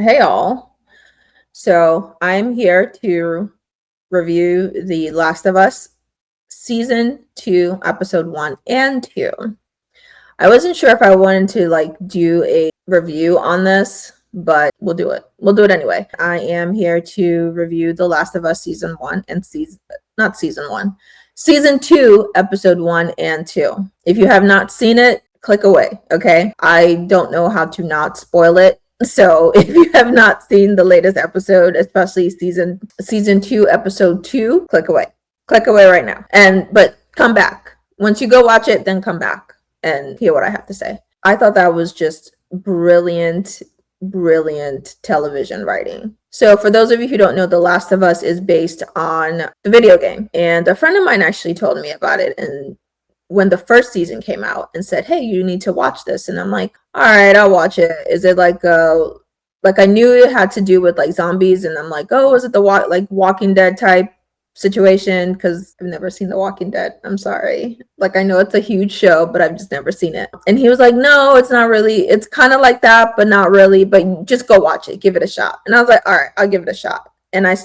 Hey all. So I'm here to review The Last of Us season 2, episode 1 and 2. I wasn't sure if I wanted to do a review on this, but we'll do it. We'll do it anyway. I am here to review The Last of Us season 1 and season 2, episode 1 and 2. If you have not seen it, click away, okay? I don't know how to not spoil it. So if you have not seen the latest episode, especially season 2, episode 2, click away. Click away right now. But come back. Once you go watch it, then come back and hear what I have to say. I thought that was just brilliant television writing. So for those of you who don't know, The Last of Us is based on the video game. And a friend of mine actually told me about it and when the first season came out and said, hey, you need to watch this. And I'm like, all right, I'll watch it. Is it like I knew it had to do with like zombies. And I'm like, oh, is it the Walking Dead type situation? Because I've never seen The Walking Dead. I'm sorry. Like, I know it's a huge show, but I've just never seen it. And he was like, no, it's not really. It's kind of like that, but not really. But just go watch it. Give it a shot. And I was like, all right, I'll give it a shot. And I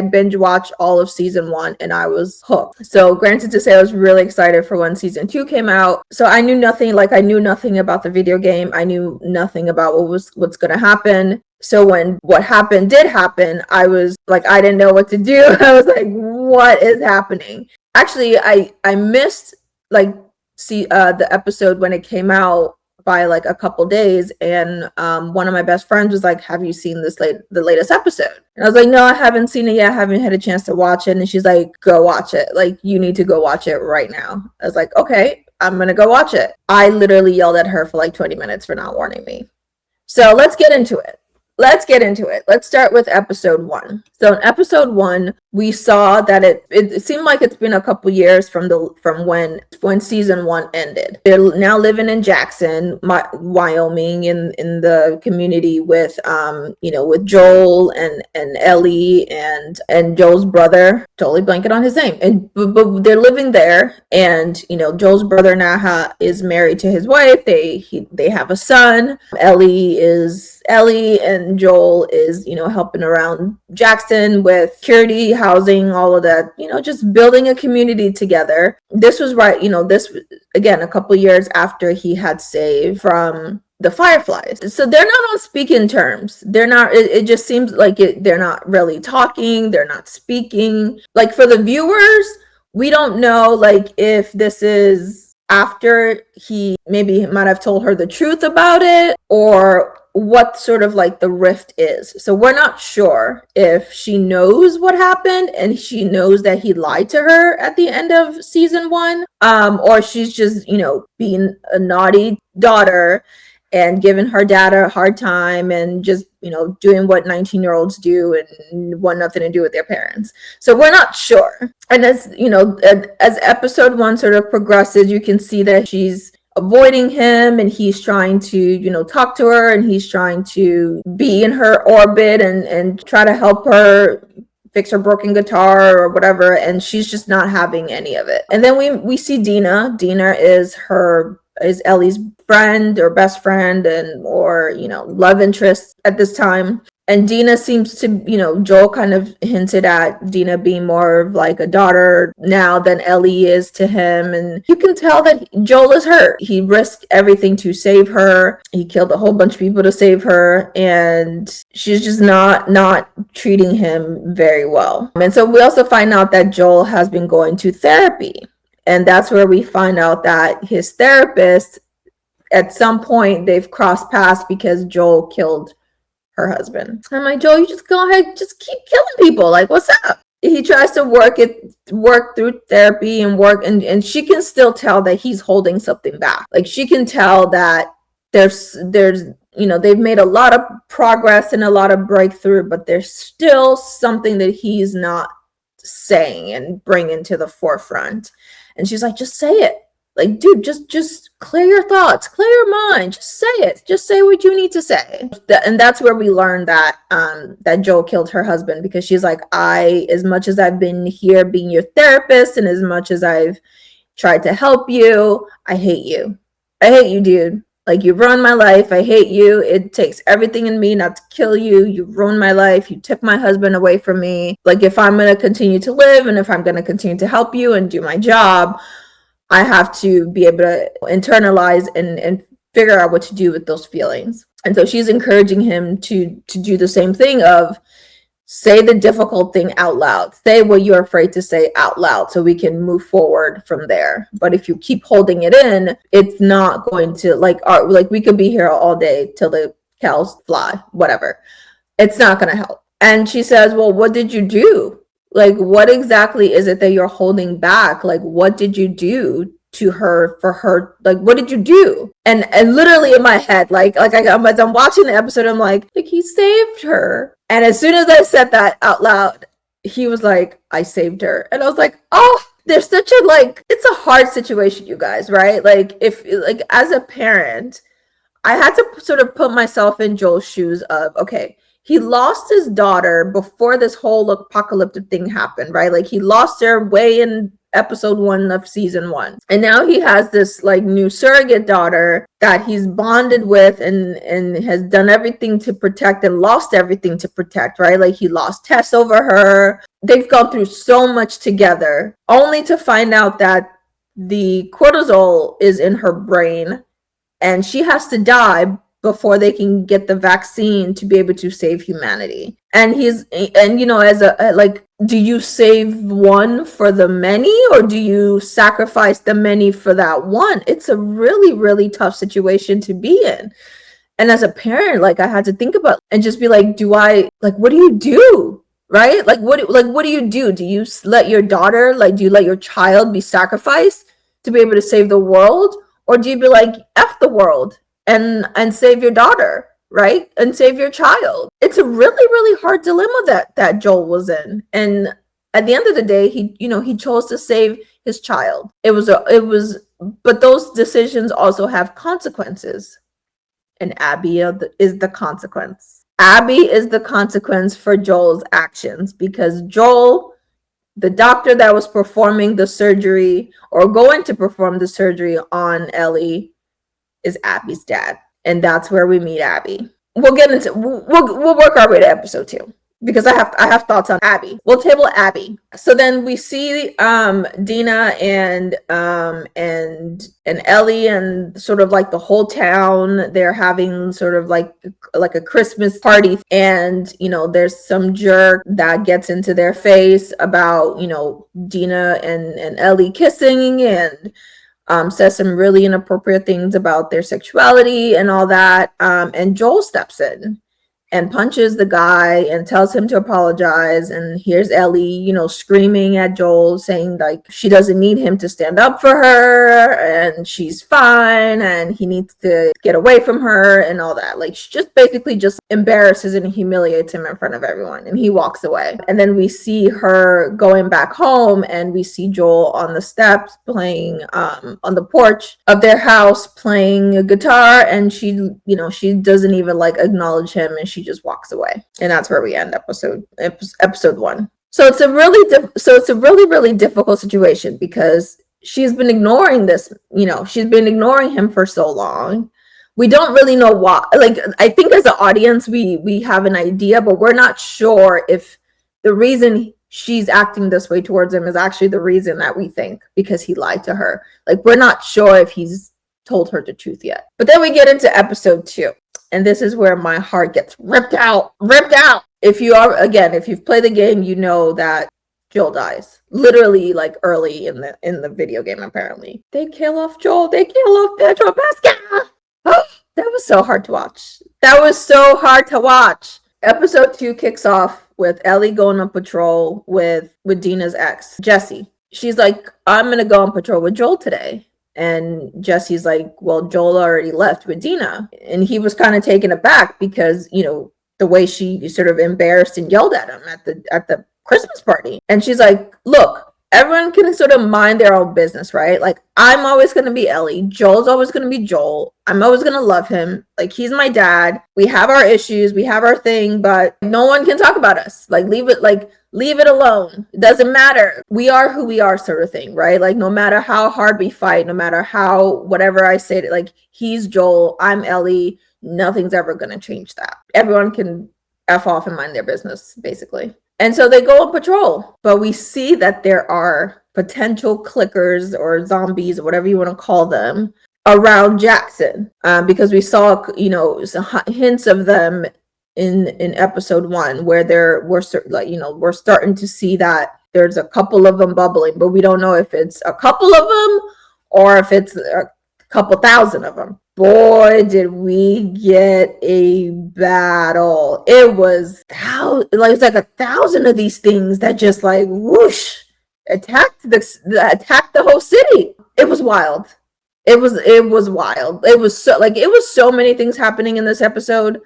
binge watched all of season 1 and I was hooked. So granted to say, I was really excited for when season 2 came out. So I knew nothing about the video game. I knew nothing about what's going to happen. So when what happened did happen, I was like, I didn't know what to do. I was like, what is happening? Actually, I missed the episode when it came out by like a couple days, and one of my best friends was like, have you seen the latest episode? And I was like, no, I haven't seen it yet. I haven't had a chance to watch it. And she's like, go watch it. Like, you need to go watch it right now. I was like, okay, I'm gonna go watch it. I literally yelled at her for like 20 minutes for not warning me. So let's get into it. Let's start with episode 1. So in episode 1, we saw that it seemed like it's been a couple years from when season 1 ended. They're now living in Jackson, Wyoming, in the community with with Joel and Ellie and Joel's brother. Totally blanking on his name. But they're living there, and Joel's brother now is married to his wife. They have a son. Ellie and Joel is, helping around Jackson with security, housing, all of that, just building a community together. This was right, this again, a couple years after he had saved from the Fireflies. So they're not on speaking terms. They're not, it just seems like they're not really talking. They're not speaking. Like, for the viewers, we don't know, like, if this is after he maybe might have told her the truth about it, or what sort of like the rift is. So we're not sure if she knows what happened and she knows that he lied to her at the end of season 1, or she's just, being a naughty daughter and giving her dad a hard time and just, doing what 19-year-olds do and want nothing to do with their parents. So we're not sure. And as episode 1 sort of progresses, you can see that she's avoiding him and he's trying to talk to her and he's trying to be in her orbit and try to help her fix her broken guitar or whatever, and she's just not having any of it. And then we see Dina is Ellie's friend or best friend or love interest at this time. And Dina seems to, Joel kind of hinted at Dina being more of like a daughter now than Ellie is to him. And you can tell that Joel is hurt. He risked everything to save her. He killed a whole bunch of people to save her. And she's just not treating him very well. And so we also find out that Joel has been going to therapy. And that's where we find out that his therapist, at some point, they've crossed paths because Joel killed her husband. I'm like, Joel, you just go ahead, just keep killing people. Like, what's up? He tries to work through therapy and she can still tell that he's holding something back. Like, she can tell that there's they've made a lot of progress and a lot of breakthrough, but there's still something that he's not saying and bringing to the forefront. And she's like, just say it. Like, dude, just clear your thoughts, clear your mind, just say it. Just say what you need to say. And that's where we learned that that Joel killed her husband, because she's like, as much as I've been here being your therapist and as much as I've tried to help you, I hate you. I hate you, dude. Like, you ruined my life. I hate you. It takes everything in me not to kill you. You ruined my life. You took my husband away from me. Like, if I'm going to continue to live and if I'm going to continue to help you and do my job, I have to be able to internalize and figure out what to do with those feelings. And so she's encouraging him to do the same thing of say the difficult thing out loud. Say what you're afraid to say out loud so we can move forward from there. But if you keep holding it in, it's not going to like we could be here all day till the cows fly, whatever. It's not going to help. And she says, well, what did you do? Like, what exactly is it that you're holding back? Like, what did you do to her for her? Like, what did you do? And literally in my head, as I'm watching the episode, I'm like he saved her. And as soon as I said that out loud, he was like, I saved her. And I was like, oh, there's such a it's a hard situation, you guys, right? Like, if as a parent, I had to sort of put myself in Joel's shoes of, okay, he lost his daughter before this whole apocalyptic thing happened, right? Like, he lost her way in episode 1 of season 1. And now he has this new surrogate daughter that he's bonded with and has done everything to protect and lost everything to protect, right? Like, he lost Tess over her. They've gone through so much together, only to find out that the cortisol is in her brain and she has to die before they can get the vaccine to be able to save humanity. And do you save one for the many, or do you sacrifice the many for that one? It's a really, really tough situation to be in. And as a parent, I had to think about and just be like, what do you do? Right? What do you do? Do you let your daughter, do you let your child be sacrificed to be able to save the world? Or do you be like, F the world and save your daughter, right? And save your child. It's a really, really hard dilemma that Joel was in. And at the end of the day, he chose to save his child. But those decisions also have consequences. And Abby is the consequence. Abby is the consequence for Joel's actions, because Joel, the doctor that was performing the surgery or going to perform the surgery on Ellie, is Abby's dad. And that's where we meet Abby. We'll work our way to episode 2 because I have thoughts on Abby. We'll table Abby. So then we see Dina and Ellie and sort of the whole town. They're having sort of like a Christmas party, and there's some jerk that gets into their face about Dina and Ellie kissing and says some really inappropriate things about their sexuality and all that. And Joel steps in and punches the guy and tells him to apologize. And here's Ellie, screaming at Joel, saying she doesn't need him to stand up for her and she's fine and he needs to get away from her and all that. She just basically just embarrasses and humiliates him in front of everyone, and he walks away. And then we see her going back home, and we see Joel on the steps playing on the porch of their house playing a guitar, and she doesn't even acknowledge him, and she just walks away. And that's where we end episode 1. So it's a really, really difficult situation because she's been ignoring this, she's been ignoring him for so long. We don't really know why. I think as an audience, we have an idea, but we're not sure if the reason she's acting this way towards him is actually the reason that we think, because he lied to her. We're not sure if he's told her the truth yet. But then we get into episode 2. And this is where my heart gets ripped out. If you've played the game, you know that Joel dies. Literally, early in the video game, apparently. They kill off Joel. They kill off Pedro Pascal. Oh, that was so hard to watch. Episode 2 kicks off with Ellie going on patrol with Dina's ex, Jesse. She's like, I'm going to go on patrol with Joel today. And Jesse's like, well, Joel already left with Dina. And he was kind of taken aback because, the way she sort of embarrassed and yelled at him at the Christmas party. And she's like, look, everyone can sort of mind their own business, right? Like, I'm always going to be Ellie. Joel's always going to be Joel. I'm always going to love him. Like, he's my dad. We have our issues. We have our thing, but no one can talk about us. Like, leave it alone. It doesn't matter. We are who we are, sort of thing, right? Like, no matter how hard we fight, no matter how, whatever I say, like, he's Joel, I'm Ellie. Nothing's ever going to change that. Everyone can F off and mind their business, basically. And so they go on patrol, but we see that there are potential clickers or zombies, or whatever you want to call them, around Jackson, because we saw, some hints of them in episode 1, where we're starting to see that there's a couple of them bubbling, but we don't know if it's a couple of them or if it's a couple thousand of them. Boy, did we get a battle. It was like 1,000 of these things that just like whoosh attacked the whole city. It was wild. It was wild. It was so many things happening in this episode,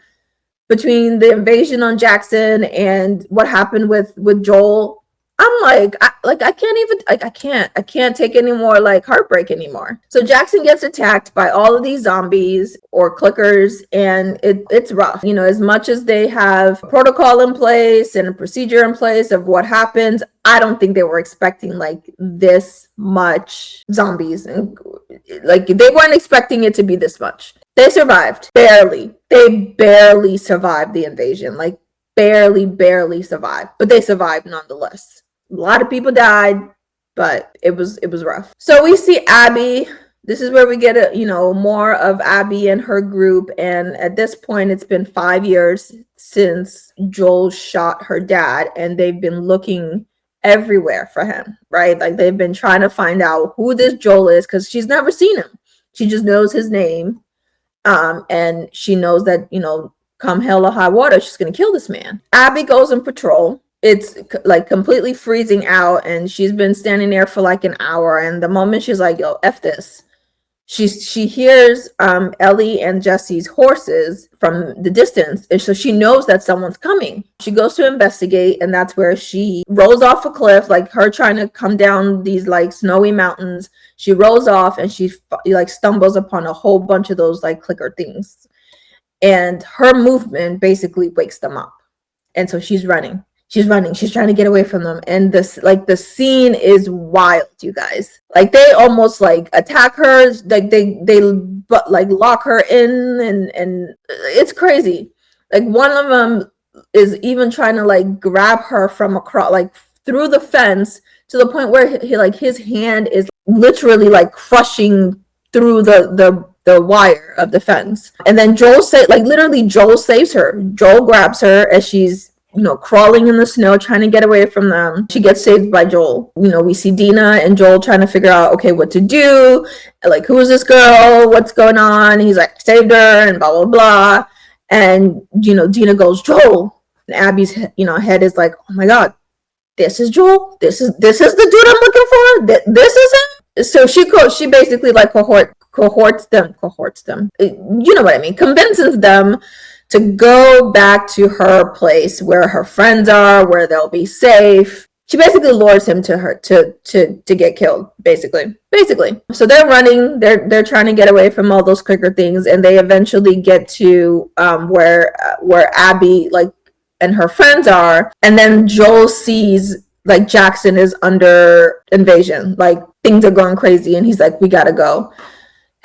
between the invasion on Jackson and what happened with Joel. I'm I can't take any more like heartbreak anymore. So Jackson gets attacked by all of these zombies or clickers, and it's rough. As much as they have protocol in place and a procedure in place of what happens, I don't think they were expecting like this much zombies, and like they weren't expecting it to be this much. They survived barely. They barely survived the invasion. Like barely survived, but they survived nonetheless. A lot of people died, but it was rough. So we see Abby. This is where we get more of Abby and her group. And at this point, it's been 5 years since Joel shot her dad, and they've been looking everywhere for him, right? Like they've been trying to find out who this Joel is, because she's never seen him. She just knows his name. And she knows that, come hell or high water, she's going to kill this man. Abby goes on patrol. It's like completely freezing out, and she's been standing there for like an hour. And the moment she's like, yo, F this, she hears Ellie and Jesse's horses from the distance. And so she knows that someone's coming. She goes to investigate, and that's where she rolls off a cliff, like her trying to come down these like snowy mountains. She rolls off, and she like stumbles upon a whole bunch of those like clicker things. And her movement basically wakes them up. And so she's running. She's trying to get away from them. And the scene is wild, you guys. Like they almost like attack her, like they like lock her in, and it's crazy. Like one of them is even trying to like grab her from across, like through the fence, to the point where his hand is literally like crushing through the wire of the fence. And then Joel saves her. Joel grabs her as she's crawling in the snow, trying to get away from them. She gets saved by Joel. We see Dina and Joel trying to figure out, okay, what to do. Like, who is this girl? What's going on? He's like, saved her, and blah, blah, blah. And, Dina goes, Joel. And Abby's, head is like, oh my God, this is Joel? This is the dude I'm looking for? This is him? So she basically like cohorts them. You know what I mean? Convinces them to go back to her place where her friends are, where they'll be safe. She basically lures him to her to get killed, basically. So they're running, they're trying to get away from all those clicker things, and they eventually get to where Abby and her friends are, and then Joel sees like Jackson is under invasion, like things are going crazy, and he's like, we gotta go.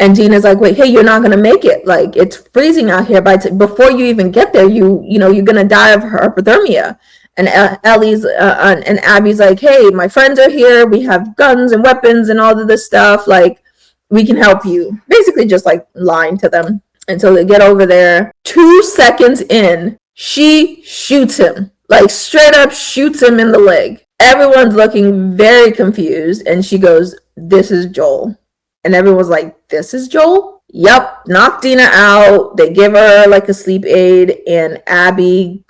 And Dina's like, wait, hey, you're not going to make it. Like, it's freezing out here. Before you even get there, you're going to die of hypothermia. And Ellie's and Abby's like, hey, my friends are here. We have guns and weapons and all of this stuff. Like, we can help you. Basically just like lying to them. And so they get over there. 2 seconds in, she shoots him. Like, straight up shoots him in the leg. Everyone's looking very confused. And she goes, this is Joel. And everyone's like, this is Joel? Yep. Knock Dina out. They give her like a sleep aid, and Abby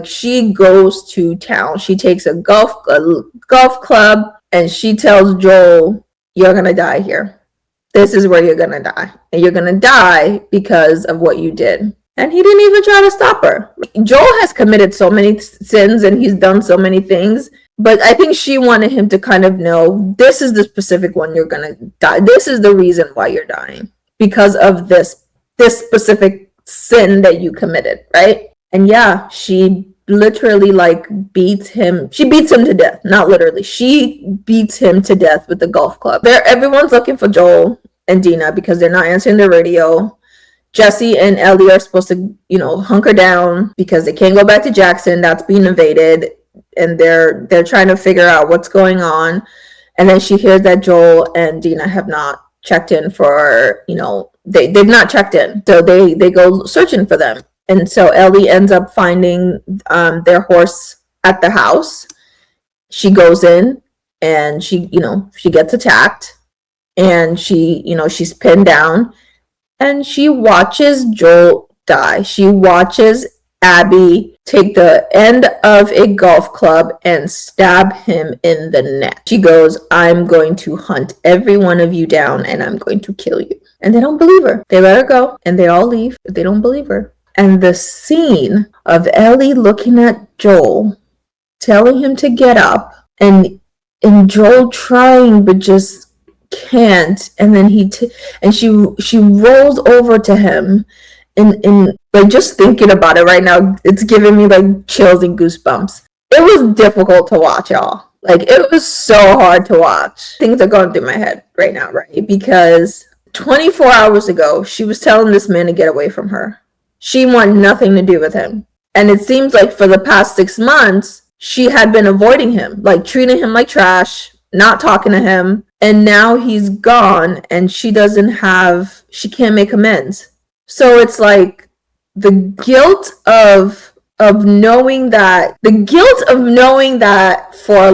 she goes to town. She takes a golf club, and she tells Joel, you're going to die here. This is where you're going to die. And you're going to die because of what you did. And he didn't even try to stop her. Joel has committed so many sins, and he's done so many things, But I think she wanted him to kind of know, this is the specific one you're gonna die. This is the reason why you're dying, because of this specific sin that you committed, right? And yeah, she literally like beats him. She beats him to death. Not literally. She beats him to death with the golf club. Everyone's looking for Joel and Dina because they're not answering the radio. Jesse and Ellie are supposed to, hunker down because they can't go back to Jackson. That's being invaded, and they're trying to figure out what's going on. And then she hears that Joel and Dina have not checked in for, they've not checked in, so they go searching for them. And so Ellie ends up finding their horse at the house. She goes in and she gets attacked, and she's pinned down, and she watches Joel die. She watches Abby take the end of a golf club and stab him in the neck. She goes, I'm going to hunt every one of you down and I'm going to kill you. And they don't believe her. They let her go and they all leave, but they don't believe her. And the scene of Ellie looking at Joel, telling him to get up, and Joel trying but just can't, and then she rolls over to him, and like, just thinking about it right now, it's giving me like chills and goosebumps. It was difficult to watch, y'all. Like, it was so hard to watch. Things are going through my head right now, right? Because 24 hours ago, she was telling this man to get away from her. She wanted nothing to do with him. And it seems like for the past 6 months, she had been avoiding him, like treating him like trash, not talking to him. And now he's gone and she can't make amends. So it's like the guilt of knowing that for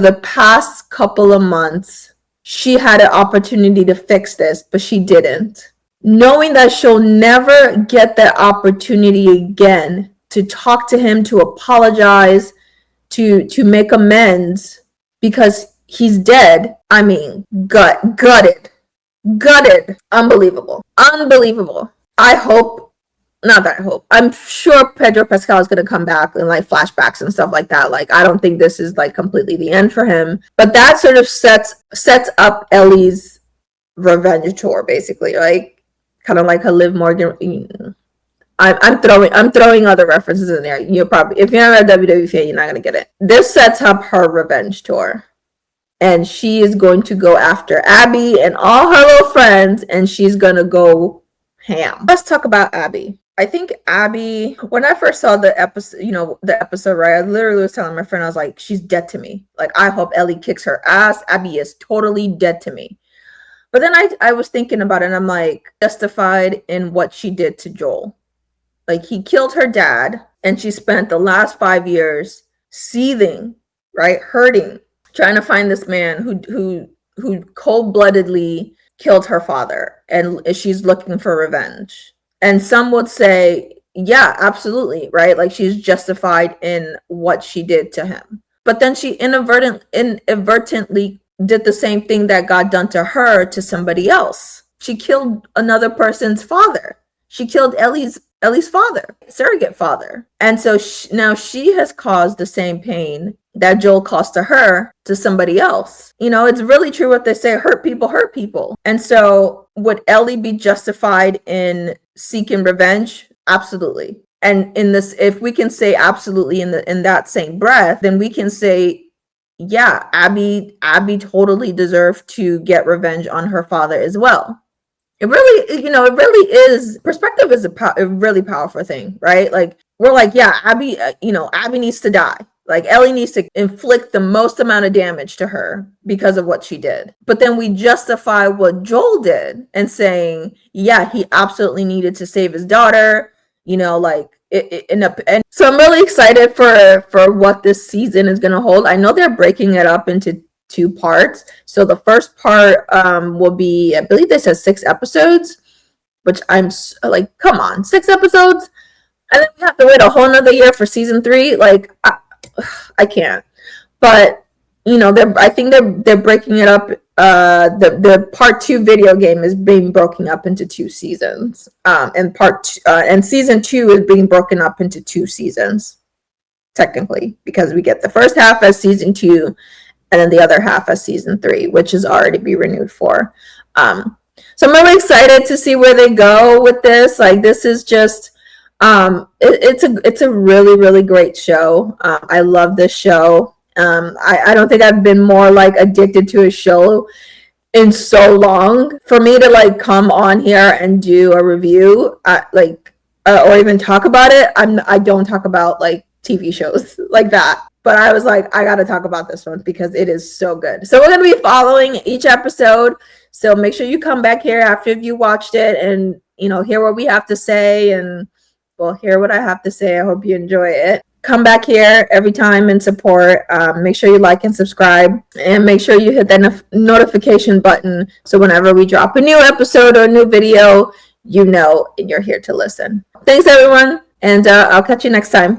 the past couple of months, she had an opportunity to fix this, but she didn't. Knowing that she'll never get that opportunity again to talk to him, to apologize, to make amends because he's dead. I mean, gutted. Unbelievable. I'm sure Pedro Pascal is going to come back in like flashbacks and stuff like that. Like, I don't think this is like completely the end for him, but that sort of sets up Ellie's revenge tour, basically, like kind of like a Liv Morgan. I'm throwing other references in there. You're probably, if you're not a WWE fan, you're not gonna get it. This sets up her revenge tour, and she is going to go after Abby and all her little friends, and she's gonna go ham. Let's talk about Abby. I think Abby, when I first saw the episode, right, I literally was telling my friend, I was like, she's dead to me. Like, I hope Ellie kicks her ass. Abby is totally dead to me. But then I was thinking about it, and I'm like, justified in what she did to Joel. Like, he killed her dad, and she spent the last 5 years seething, right, hurting, trying to find this man who cold-bloodedly killed her father, and she's looking for revenge. And some would say, yeah, absolutely, right? Like, she's justified in what she did to him. But then she inadvertently did the same thing that got done to her to somebody else. She killed another person's father. She killed Ellie's father, surrogate father. And so now she has caused the same pain that Joel caused to her to somebody else. It's really true what they say, hurt people. And so would Ellie be justified in seeking revenge? Absolutely. And in this, if we can say absolutely in that same breath, then we can say, yeah, Abby totally deserved to get revenge on her father as well. It really is. Perspective is a really powerful thing, right? Like, we're like, yeah, Abby needs to die. Like, Ellie needs to inflict the most amount of damage to her because of what she did. But then we justify what Joel did and saying, yeah, he absolutely needed to save his daughter, and so I'm really excited for what this season is going to hold. I know they're breaking it up into 2 parts. So the first part will be, I believe they said 6 episodes, which I'm like, come on, 6 episodes? And then we have to wait a whole nother year for season 3. Like, I can't. But I think they're breaking it up. The part 2 video game is being broken up into 2 seasons. And season 2 is being broken up into 2 seasons. technically, because we get the first half as season 2 and then the other half as season 3, which is already be renewed for. So I'm really excited to see where they go with this. Like, this is just it's a really, really great show. I love this show. I don't think I've been more like addicted to a show in so long. For me to like come on here and do a review, or even talk about it, I don't talk about like TV shows like that. But I was like, I got to talk about this one because it is so good. So we're going to be following each episode. So make sure you come back here after you watched it and, you know, hear what we have to say, and well, hear what I have to say. I hope you enjoy it. Come back here every time and support. Make sure you like and subscribe, and make sure you hit that notification button so whenever we drop a new episode or a new video, you know, and you're here to listen. Thanks, everyone, and I'll catch you next time.